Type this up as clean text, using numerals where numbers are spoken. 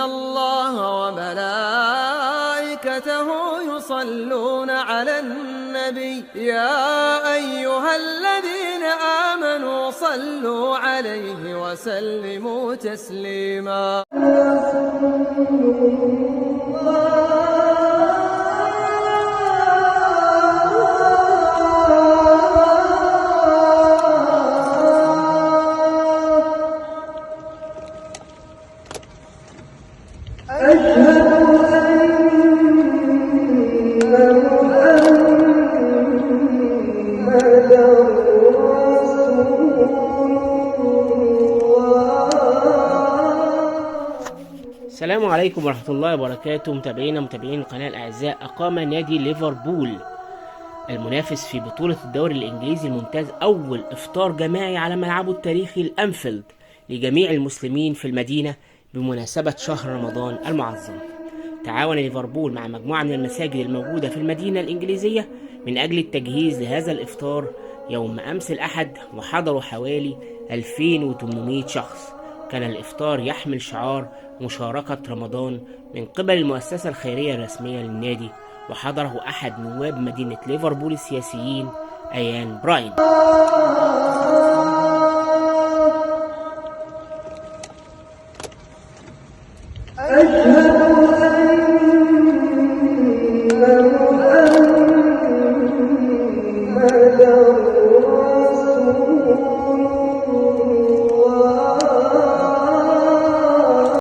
الله وملائكته يصلون على النبي يا أيها الذين آمنوا صلوا عليه وسلموا تسليما. السلام عليكم ورحمة الله وبركاته. متابعين القناة الأعزاء، أقام نادي ليفربول المنافس في بطولة الدوري الإنجليزي الممتاز أول إفطار جماعي على ملعبه التاريخي الأنفيلد لجميع المسلمين في المدينة بمناسبة شهر رمضان المعظم. تعاون ليفربول مع مجموعة من المساجد الموجودة في المدينة الإنجليزية من أجل التجهيز لهذا الإفطار يوم أمس الأحد، وحضروا حوالي 2800 شخص. كان الإفطار يحمل شعار مشاركة رمضان من قبل المؤسسة الخيرية الرسمية للنادي، وحضره أحد نواب مدينة ليفربول السياسيين أيان براين.